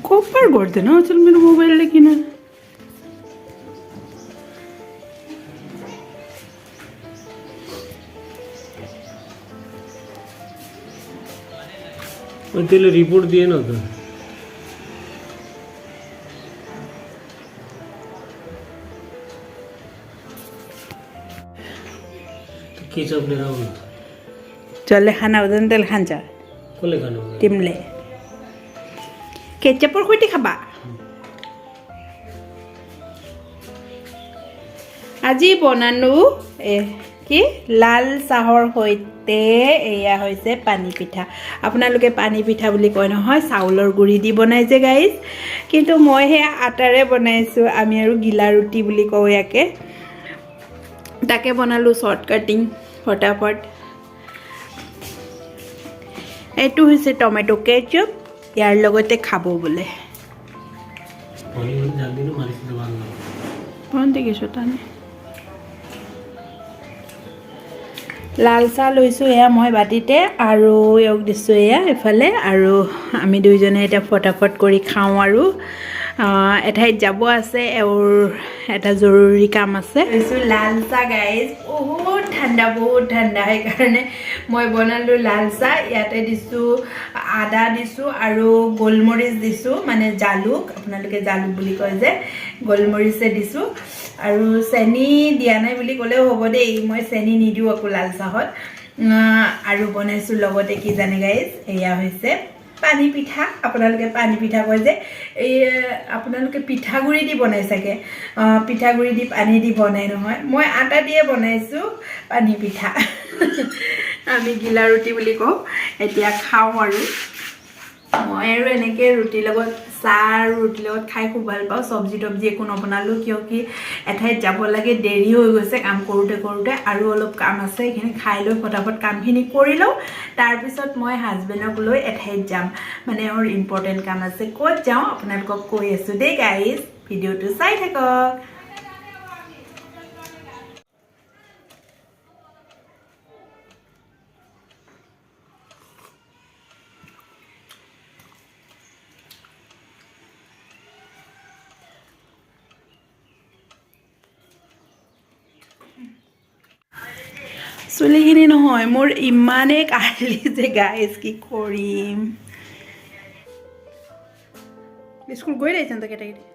copper करते ना चल मेरा मोबाइल लेकिन तेल रिपोर्ट दिए ना तो केचप ले रहा चले खाना उदन तेल खान जा कोले खाना टिमले केचपर सैते खाबा আজি বনালো কি লাল চাহৰ সৈতে এয়া হৈছে পানী পিঠা আপোনালোকে পানী পিঠা বুলি কয় নহয় চাউলৰ গুড়ি দি বনাই যে গাইজ কিন্তু মই হে আটাৰে বনাইছো আমি আৰু গিলা ৰুটি বুলি কওঁ ইয়াকে তাকে বনালো শৰ্ট কাটিং ফটাফট এইটো হৈছে টমেটো কেচাপ ইয়াৰ লগতে খাব বলে पानी जल्दी ना मालिश दबा लो কোন দিকে শতানে লাল চাহ লৈছো এয়া মই বাটিতে আৰু এওক দিছো এয়া এফালে আৰু আমি দুইজনে এটা ফটাফট কৰি খাওঁ আৰু এঠাইত যাব আছে এওৰ এটা জৰুৰী কাম আছে লৈছো লাল চাহ গাইজ বহুত ঠাণ্ডা হয় কাৰণে মই বনালো লাল চাহ ইয়াতে দিছো আদা দিছো আৰু গোলমৰিচ দিছো মানে জালুক আপোনালোকে জালুক বুলি কয় যে গোলমৰিচে দিছো আৰু চেনি দিয়া নাই বুলি ক'লেও হ'ব দেই মই চেনি নিদিও আকৌ লাল চাহত আৰু বনাইছো লগতে কি জানে গাইজ এয়া হৈছে পানী পিঠা আপোনালোকে পানী পিঠা কয় যে এই আপোনালোকে পিঠাগুৰি দি বনাই চাগে পিঠাগুৰি দি পানী দি বনাই নহয় মই আটা দিয়ে বনাইছো পানী পিঠা আমি গিলা ৰুটি বুলি কওঁ এতিয়া খাওঁ আৰু মই আৰু এনেকৈ ৰুটিৰ লগত চাহ আৰু ৰুটিৰ লগত খাই খুব ভাল পাওঁ চব্জি টব্জি একো নবনালোঁ কিয় কি এঠাইত যাব লাগে দেৰি হৈ গৈছে কাম কৰোঁতে আৰু অলপ কাম আছে এইখিনি খাই লৈ ফটাফট কামখিনি কৰি লওঁ তাৰপিছত মই হাজবেণ্ডক লৈ এঠাইত যাম মানে মোৰ ইম্পৰ্টেণ্ট কাম আছে ক'ত যাওঁ আপোনালোকক কৈ আছোঁ দেই গাইজ ভিডিঅ'টো চাই থাকক চুলিখিনি নহয় মোৰ ইমানেই কাঢ়লি যে গাইজ কি কৰিম স্কুল গৈ আহিছেন তো কেইটা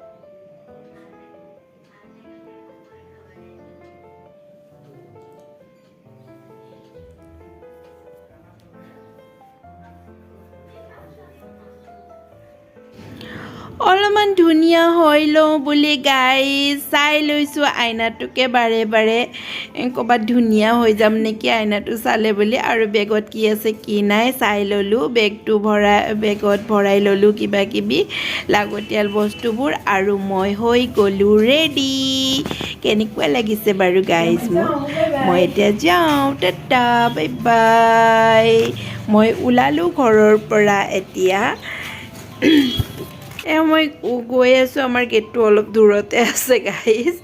অলপমান ধুনীয়া হৈ লওঁ বুলি গাইজ চাই লৈছোঁ আইনাটোকে বাৰে বাৰে ক'ৰবাত ধুনীয়া হৈ যাম নেকি আইনাটো চালে বুলি আৰু বেগত কি আছে কি নাই চাই ল'লোঁ বেগত ভৰাই ল'লোঁ কিবা কিবি লাগতিয়াল বস্তুবোৰ আৰু মই হৈ গ'লোঁ ৰেডি কেনেকুৱা লাগিছে বাৰু গাইজ মই এতিয়া যাওঁ টাটা বাই বাই মই ওলালোঁ ঘৰৰ পৰা এতিয়া মই গৈ আছোঁ আমাৰ গেটটো অলপ দূৰতে আছে গাইজ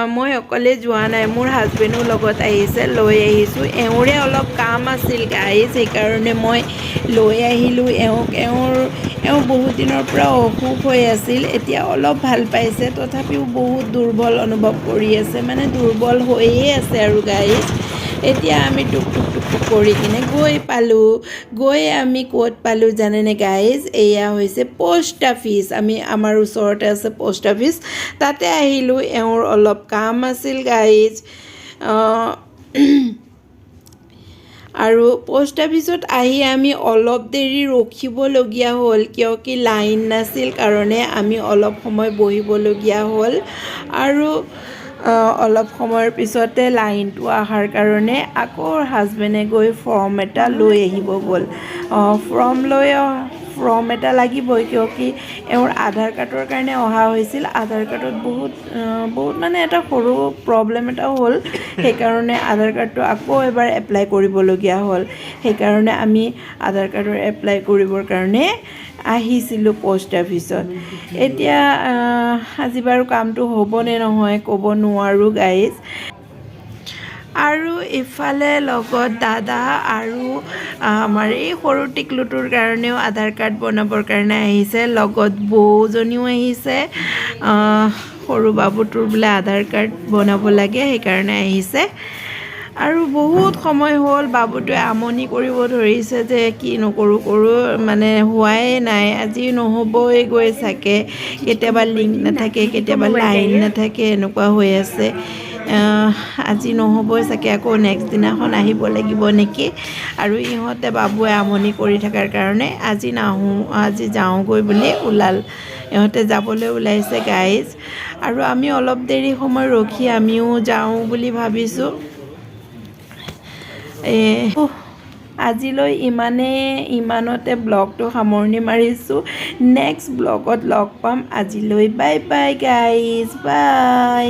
মই অকলে যোৱা নাই মোৰ হাজবেণ্ডো লগত আহিছে লৈ আহিছোঁ এওঁৰে অলপ কাম আছিল গাইজ সেইকাৰণে মই লৈ আহিলোঁ এওঁ বহুত দিনৰ পৰা অসুখ হৈ আছিল এতিয়া অলপ ভাল পাইছে তথাপিও বহুত দুৰ্বল অনুভৱ কৰি আছে মানে দুৰ্বল হৈয়ে আছে আৰু গাইজ এতিয়া আমি টুক কৰি কিনে গৈ আমি ক'ত পালোঁ জানেনে গাইজ এয়া হৈছে পোষ্ট অফিচ আমাৰ ওচৰতে আছে পোষ্ট অফিচ তাতে আহিলোঁ এওঁৰ অলপ কাম আছিল গাইজ আৰু পোষ্ট অফিচত আহি আমি অলপ দেৰি ৰখিবলগীয়া হ'ল কিয় কি লাইন নাছিল কাৰণে আমি অলপ সময় বহিবলগীয়া হ'ল আৰু অলপ সময়ৰ পিছতে লাইনটো অহাৰ কাৰণে আকৌ হাজবেণ্ডে গৈ ফৰ্ম এটা লৈ আহিব গ'ল ফৰ্ম এটা লাগিবই কিয় কি এওঁৰ আধাৰ কাৰ্ডৰ কাৰণে অহা হৈছিল আধাৰ কাৰ্ডত বহুত মানে এটা সৰু প্ৰব্লেম এটা হ'ল সেইকাৰণে আধাৰ কাৰ্ডটো আকৌ এবাৰ এপ্লাই কৰিবলগীয়া হ'ল সেইকাৰণে আমি আধাৰ কাৰ্ডৰ এপ্লাই কৰিবৰ কাৰণে আহিছিলোঁ পোষ্ট অফিচত এতিয়া আজি বাৰু কামটো হ'বনে নহয় ক'ব নোৱাৰোঁ গাইজ আৰু ইফালে লগত দাদা আৰু আমাৰ এই সৰু টিকলুটোৰ কাৰণেও আধাৰ কাৰ্ড বনাবৰ কাৰণে আহিছে লগত বৌজনীও আহিছে সৰু বাবুটোৰ বোলে আধাৰ কাৰ্ড বনাব লাগে সেইকাৰণে আহিছে আৰু বহুত সময় হ'ল বাবুটোৱে আমনি কৰিব ধৰিছে যে কি নকৰোঁ মানে হোৱাই নাই আজি নহ'বই গৈ চাগে কেতিয়াবা লিংক নাথাকে কেতিয়াবা লাইন নাথাকে এনেকুৱা হৈ আছে আজি নহ'বই চাগে আকৌ নেক্সট দিনাখন আহিব লাগিব নেকি আৰু ইহঁতে বাবুৱে আমনি কৰি থকাৰ কাৰণে আজি নাহোঁ আজি যাওঁগৈ বুলি ওলাল ইহঁতে যাবলৈ ওলাইছে গাইজ আৰু আমি অলপ দেৰি সময় ৰখি আমিও যাওঁ বুলি ভাবিছোঁ আজিলৈ ইমানতে ব্লগটো সামৰণি মাৰিছোঁ নেক্সট ব্লগত লগ পাম আজিলৈ বাই বাই গাইজ বাই